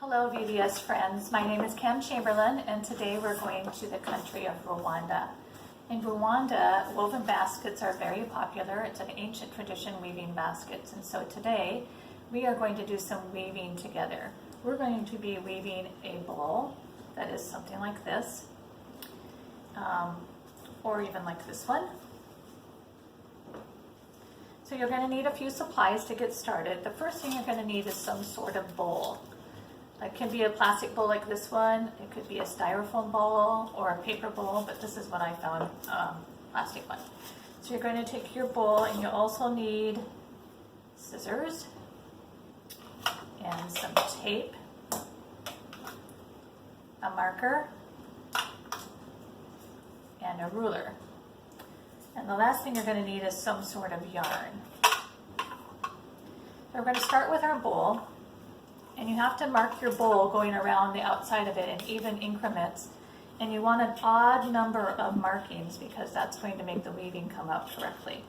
Hello VBS friends, my name is Cam Chamberlain and today we're going to the country of Rwanda. In Rwanda, woven baskets are very popular. It's an ancient tradition, weaving baskets, and so today we are going to do some weaving together. We're going to be weaving a bowl that is something like this, or even like this one. So you're going to need a few supplies to get started. The first thing you're going to need is some sort of bowl. It can be a plastic bowl like this one, it could be a styrofoam bowl or a paper bowl, but this is what I found, plastic one. So you're going to take your bowl and you also need scissors and some tape, a marker, and a ruler. And the last thing you're going to need is some sort of yarn. So we're going to start with our bowl. And you have to mark your bowl going around the outside of it in even increments. And you want an odd number of markings because that's going to make the weaving come out correctly.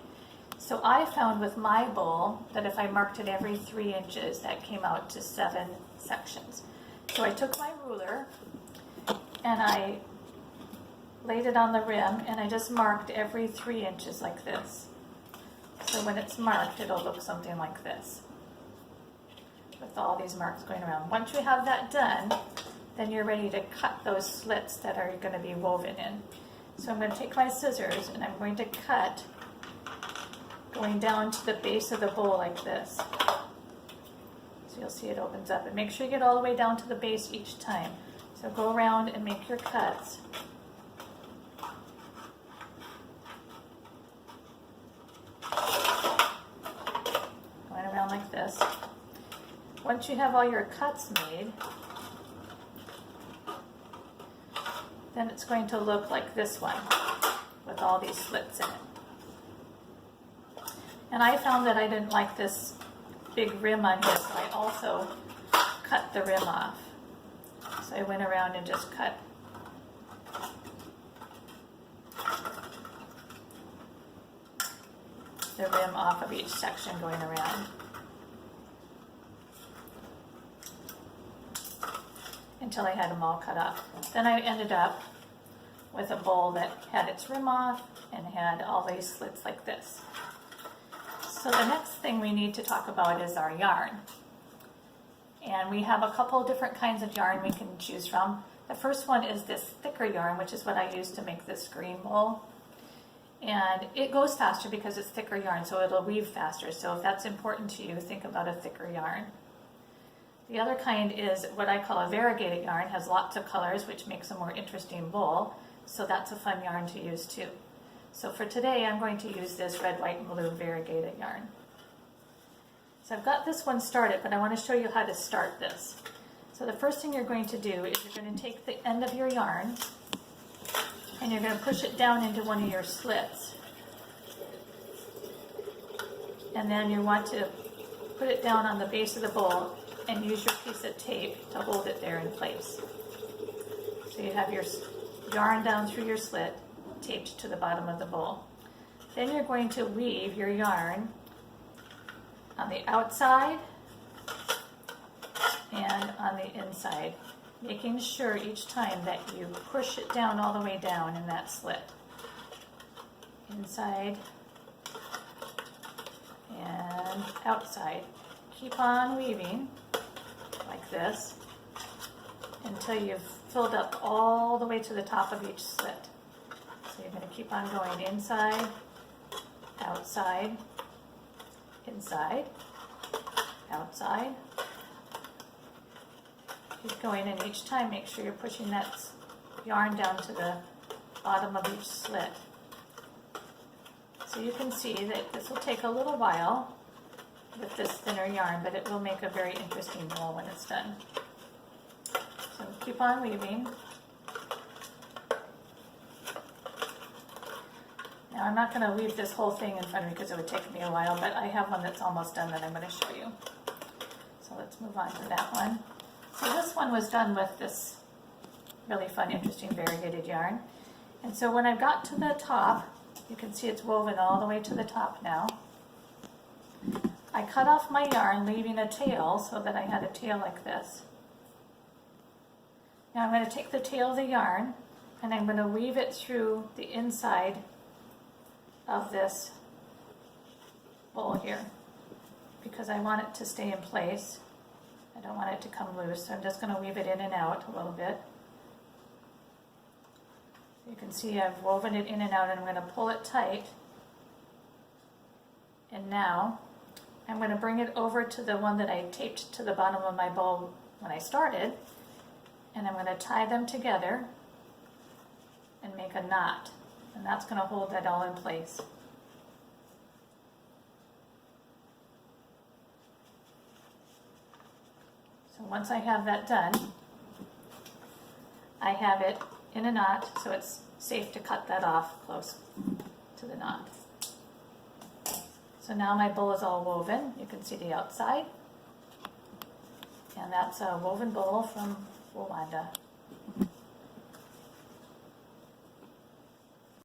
So I found with my bowl that if I marked it every 3 inches, that came out to 7 sections. So I took my ruler and I laid it on the rim and I just marked every 3 inches like this. So when it's marked, it'll look something like this, with all these marks going around. Once you have that done, then you're ready to cut those slits that are going to be woven in. So I'm going to take my scissors and I'm going to cut going down to the base of the bowl like this. So you'll see it opens up, and make sure you get all the way down to the base each time. So go around and make your cuts. Going around like this. Once you have all your cuts made, then it's going to look like this one with all these slits in it. And I found that I didn't like this big rim on here, so I also cut the rim off. So I went around and just cut the rim off of each section going around. Until I had them all cut off. Then I ended up with a bowl that had its rim off and had all these slits like this. So the next thing we need to talk about is our yarn. And we have a couple different kinds of yarn we can choose from. The first one is this thicker yarn, which is what I use to make this green bowl. And it goes faster because it's thicker yarn, so it'll weave faster. So if that's important to you, think about a thicker yarn. The other kind is what I call a variegated yarn. It has lots of colors, which makes a more interesting bowl. So that's a fun yarn to use too. So for today, I'm going to use this red, white, and blue variegated yarn. So I've got this one started, but I want to show you how to start this. So the first thing you're going to do is you're going to take the end of your yarn and you're going to push it down into one of your slits. And then you want to put it down on the base of the bowl and use your piece of tape to hold it there in place. So you have your yarn down through your slit, taped to the bottom of the bowl. Then you're going to weave your yarn on the outside and on the inside, making sure each time that you push it down all the way down in that slit. Inside and outside. Keep on weaving like this until you've filled up all the way to the top of each slit. So you're going to keep on going inside, outside, inside, outside. Keep going, and each time make sure you're pushing that yarn down to the bottom of each slit. So you can see that this will take a little while with this thinner yarn, but it will make a very interesting bowl when it's done. So keep on weaving. Now I'm not going to weave this whole thing in front of me because it would take me a while, but I have one that's almost done that I'm going to show you. So let's move on to that one. So this one was done with this really fun, interesting variegated yarn. And so when I got to the top, you can see it's woven all the way to the top now. I cut off my yarn, leaving a tail so that I had a tail like this. Now I'm going to take the tail of the yarn and I'm going to weave it through the inside of this bowl here because I want it to stay in place. I don't want it to come loose, so I'm just going to weave it in and out a little bit. You can see I've woven it in and out, and I'm going to pull it tight. And now I'm going to bring it over to the one that I taped to the bottom of my bowl when I started, and I'm going to tie them together and make a knot, and that's going to hold that all in place. So once I have that done, I have it in a knot, so it's safe to cut that off close to the knot. So now my bowl is all woven. You can see the outside. And that's a woven bowl from Rwanda.